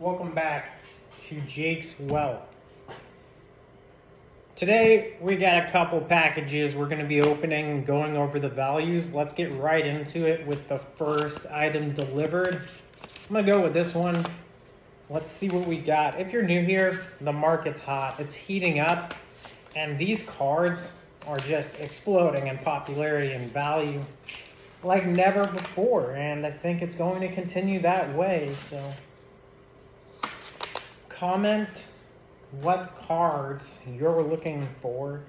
Welcome back to Jake's Wealth. Today we got a couple packages we're going to be opening, going over the values. Let's get right into it with the first item delivered. I'm going to go with this one. Let's see what we got. If you're new here, the market's hot. It's heating up, and these cards are just exploding in popularity and value like never before, and I think it's going to continue that way. So comment what cards you're looking for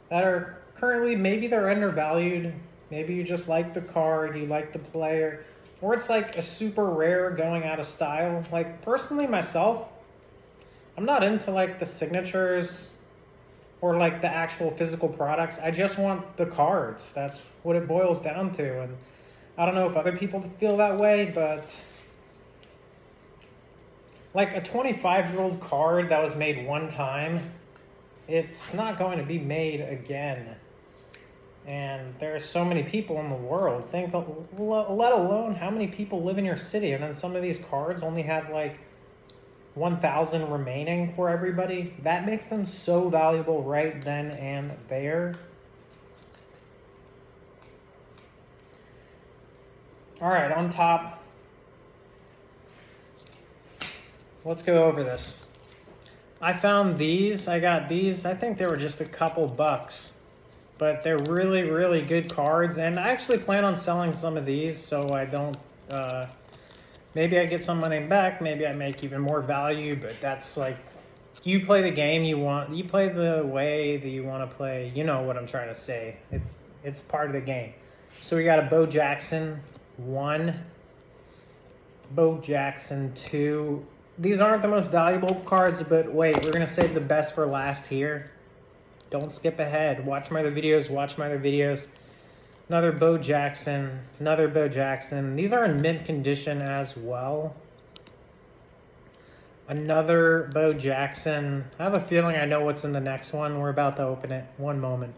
that are currently, maybe they're undervalued, maybe you just like the card, you like the player, or it's like a super rare going out of style. Like personally myself, I'm not into like the signatures or like the actual physical products. I just want the cards. That's what it boils down to. And I don't know if other people feel that way, but like a 25-year-old card that was made one time, it's not going to be made again. And there's so many people in the world. Think, let alone how many people live in your city. And then some of these cards only have like 1,000 remaining for everybody. That makes them so valuable right then and there. All right, on top, let's go over this. I found these. I got these. I think they were just a couple bucks, but they're really, really good cards. And I actually plan on selling some of these so I don't, maybe I get some money back. Maybe I make even more value, but that's like, you play the game you want. You play the way that you want to play. You know what I'm trying to say. It's part of the game. So we got a Bo Jackson 1, Bo Jackson 2. These aren't the most valuable cards, but wait, we're going to save the best for last here. Don't skip ahead. Watch my other videos. Another Bo Jackson, another Bo Jackson. These are in mint condition as well. Another Bo Jackson. I have a feeling I know what's in the next one. We're about to open it. One moment.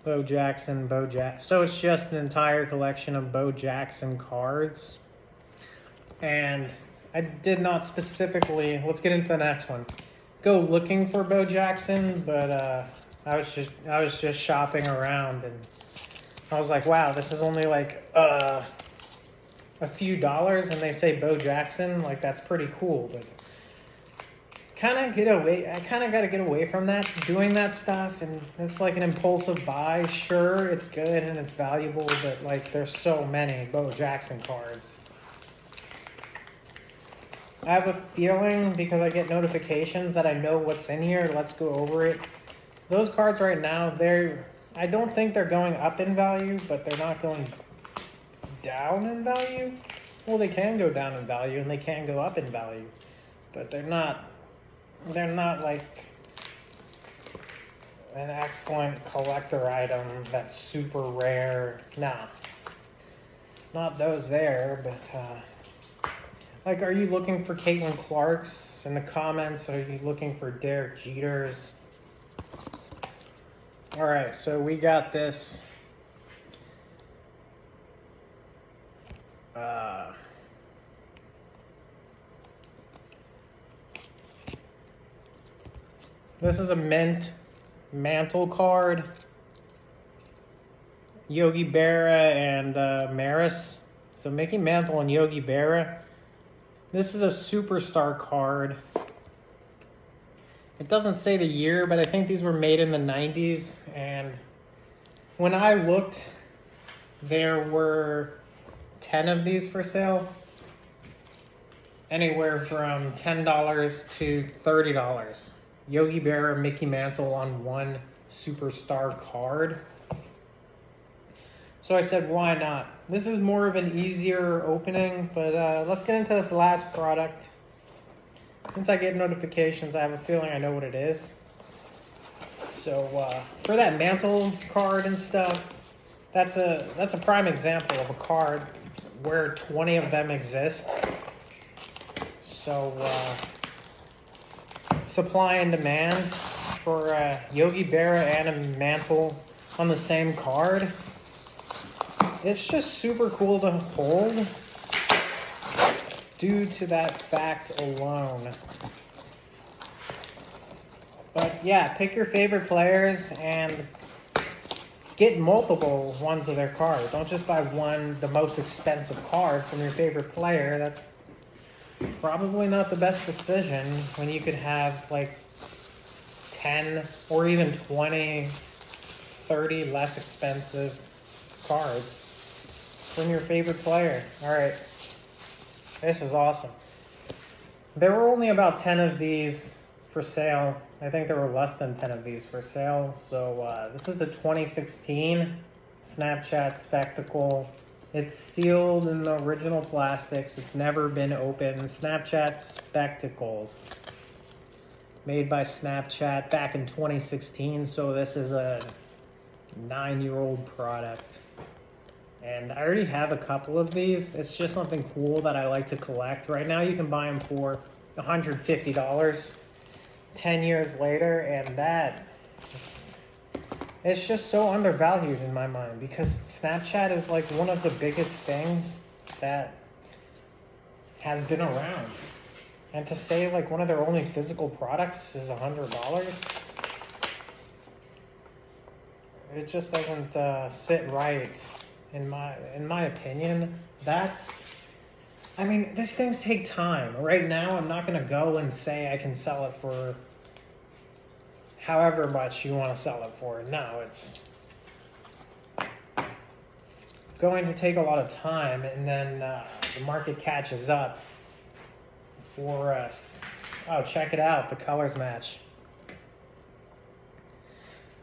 Bo Jackson, Bo Jackson. So it's just an entire collection of Bo Jackson cards. And I did not specifically, let's get into the next one, go looking for Bo Jackson, but I was just shopping around, and I was like, wow, this is only like a few dollars, and they say Bo Jackson, like that's pretty cool. But I kind of got to get away from that, doing that stuff, and it's like an impulsive buy. Sure, it's good and it's valuable, but like there's so many Bo Jackson cards. I have a feeling, because I get notifications, that I know what's in here. Let's go over it. Those cards right now, I don't think they're going up in value, but they're not going down in value. Well, they can go down in value and they can go up in value, but they're not like an excellent collector item that's super rare. Nah, not those there, but like, are you looking for Caitlin Clarks in the comments? Are you looking for Derek Jeters? All right, so we got this. This is a mint mantle card. Yogi Berra and Maris. So Mickey Mantle and Yogi Berra. This is a superstar card. It doesn't say the year, but I think these were made in the 90s. And when I looked, there were 10 of these for sale. Anywhere from $10 to $30. Yogi Berra, Mickey Mantle on one superstar card. So I said, why not? This is more of an easier opening, but let's get into this last product. Since I get notifications, I have a feeling I know what it is. So for that mantle card and stuff, that's a prime example of a card where 20 of them exist. So supply and demand for Yogi Berra and a mantle on the same card. It's just super cool to hold. due to that fact alone. But yeah, pick your favorite players and get multiple ones of their card. Don't just buy one, the most expensive card from your favorite player. That's probably not the best decision when you could have like 10 or even 20, 30 less expensive cards from your favorite player. All right, this is awesome. There were only about 10 of these for sale. I think there were less than 10 of these for sale. So this is a 2016 Snapchat Spectacle. It's sealed in the original plastics. It's never been opened. Snapchat Spectacles. Made by Snapchat back in 2016. So this is a 9-year-old product. And I already have a couple of these. It's just something cool that I like to collect. Right now you can buy them for $150. 10 years later, and that it's just so undervalued in my mind, because Snapchat is like one of the biggest things that has been around, and to say like one of their only physical products is $100, it just doesn't sit right in my opinion. I mean, these things take time. Right now, I'm not going to go and say I can sell it for however much you want to sell it for. No, it's going to take a lot of time, and then the market catches up for us. Oh, check it out. The colors match.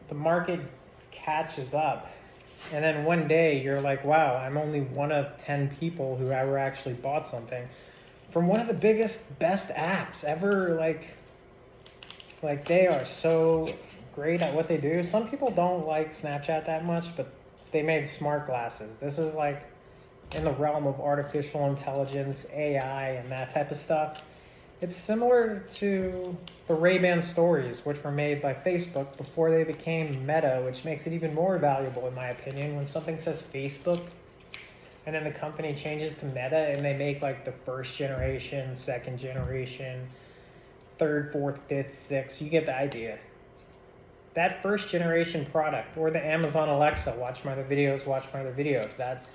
The market catches up. And then one day you're like, wow, I'm only one of 10 people who ever actually bought something from one of the biggest, best apps ever. Like they are so great at what they do. Some people don't like Snapchat that much, but they made smart glasses. This is like in the realm of artificial intelligence, AI, and that type of stuff. It's similar to the Ray-Ban stories, which were made by Facebook before they became Meta, which makes it even more valuable, in my opinion. When something says Facebook, and then the company changes to Meta, and they make like the first generation, second generation, third, fourth, fifth, sixth, you get the idea. That first generation product, or the Amazon Alexa, watch my other videos, that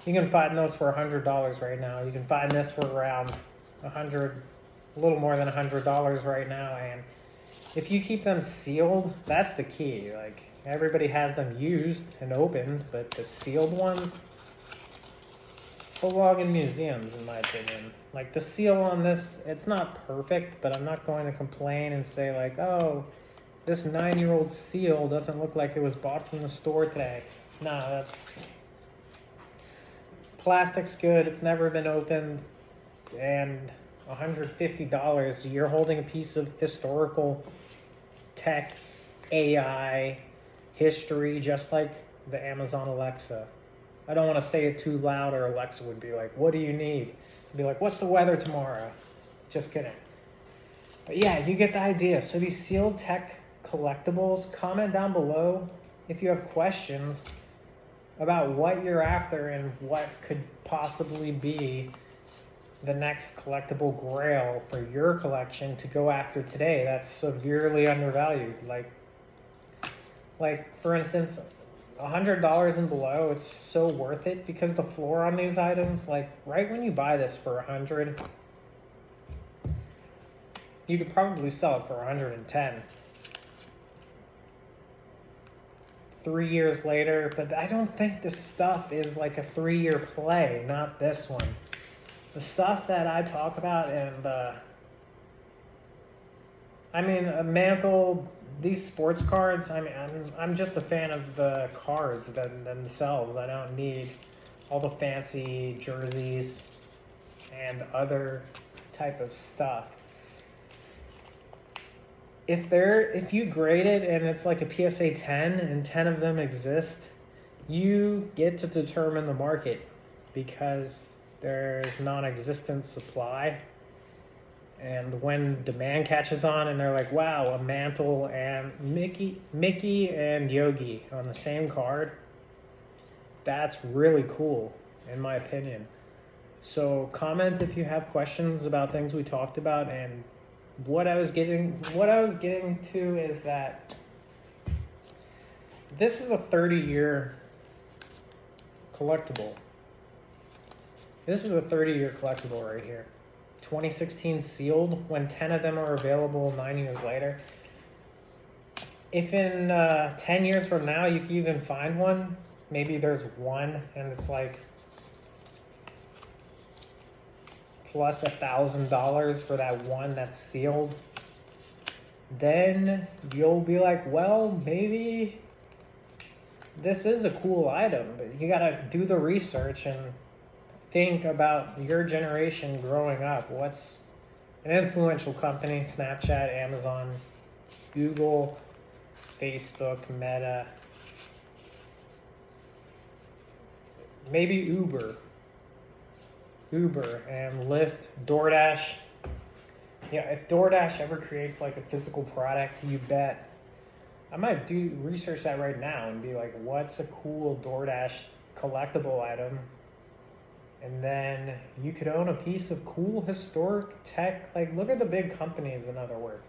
you can find those for $100 right now. You can find this for around a little more than $100 right now, and if you keep them sealed, that's the key. Like, everybody has them used and opened, but the sealed ones belong in museums, in my opinion. Like, the seal on this, it's not perfect, but I'm not going to complain and say like, oh, this 9-year-old seal doesn't look like it was bought from the store today. No, that's plastic's good. It's never been opened. And $150, you're holding a piece of historical tech, AI, history, just like the Amazon Alexa. I don't want to say it too loud, or Alexa would be like, what do you need? I'd be like, what's the weather tomorrow? Just kidding. But yeah, you get the idea. So these sealed tech collectibles, comment down below if you have questions about what you're after and what could possibly be the next collectible grail for your collection to go after today that's severely undervalued. Like for instance, $100 and below, it's so worth it because the floor on these items, like right when you buy this for $100, you could probably sell it for $110. 3 years later, but I don't think this stuff is like a 3-year play, not this one. The stuff that I talk about, and I mean, a mantle, these sports cards, I mean, I'm just a fan of the cards themselves. I don't need all the fancy jerseys and other type of stuff. If you grade it and it's like a PSA 10 and 10 of them exist, you get to determine the market, because there's non-existent supply. And when demand catches on and they're like, wow, a mantle and Mickey and Yogi on the same card, that's really cool, in my opinion. So comment if you have questions about things we talked about. And what I was getting to is that this is a 30-year collectible. This is a 30-year collectible right here. 2016 sealed, when 10 of them are available 9 years later. If in 10 years from now you can even find one, maybe there's one and it's like plus $1,000 for that one that's sealed, then you'll be like, well, maybe this is a cool item. But you gotta do the research and think about your generation growing up. What's an influential company? Snapchat, Amazon, Google, Facebook, Meta, maybe Uber and Lyft, DoorDash. Yeah, if DoorDash ever creates like a physical product, you bet. I might do research that right now and be like, what's a cool DoorDash collectible item? And then you could own a piece of cool historic tech. Like, look at the big companies, in other words.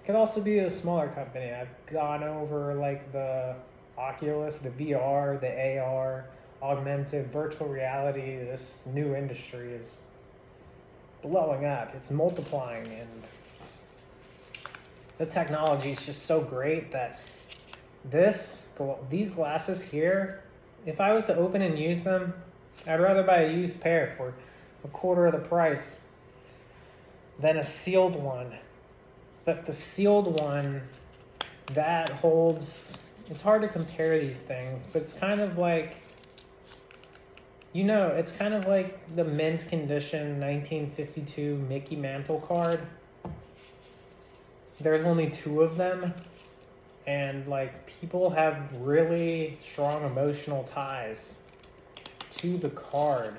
It could also be a smaller company. I've gone over like the Oculus, the VR, the AR, augmented virtual reality. This new industry is blowing up. It's multiplying, and the technology is just so great that these glasses here, if I was to open and use them, I'd rather buy a used pair for a quarter of the price than a sealed one. But the sealed one, that holds, it's hard to compare these things, but it's kind of like, it's kind of like the mint condition 1952 Mickey Mantle card. There's only 2 of them, and like people have really strong emotional ties to the card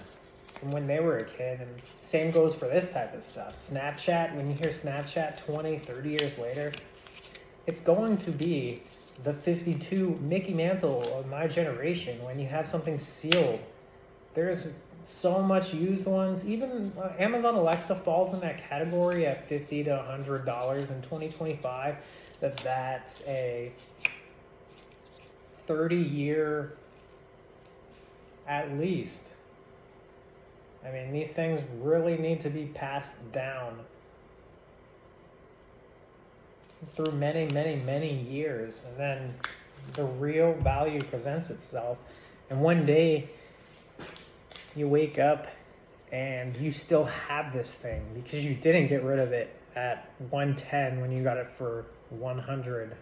from when they were a kid. And same goes for this type of stuff. Snapchat, when you hear Snapchat 20, 30 years later, it's going to be the 52 Mickey Mantle of my generation. When you have something sealed, there's so much used ones. Even Amazon Alexa falls in that category at $50 to $100 in 2025. That's a 30-year at least. I mean, these things really need to be passed down through many, many, many years, and then the real value presents itself. And one day you wake up and you still have this thing because you didn't get rid of it at 110 when you got it for 100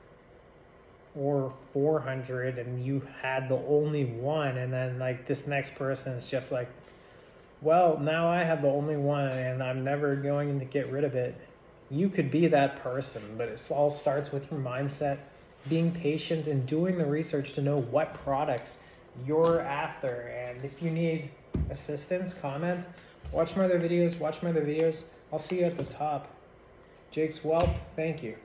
or 400, and you had the only one, and then like this next person is just like, well, now I have the only one and I'm never going to get rid of it. You could be that person, but it all starts with your mindset, being patient and doing the research to know what products you're after. And if you need assistance, comment, watch my other videos. I'll see you at the top. Jake's Wealth, thank you.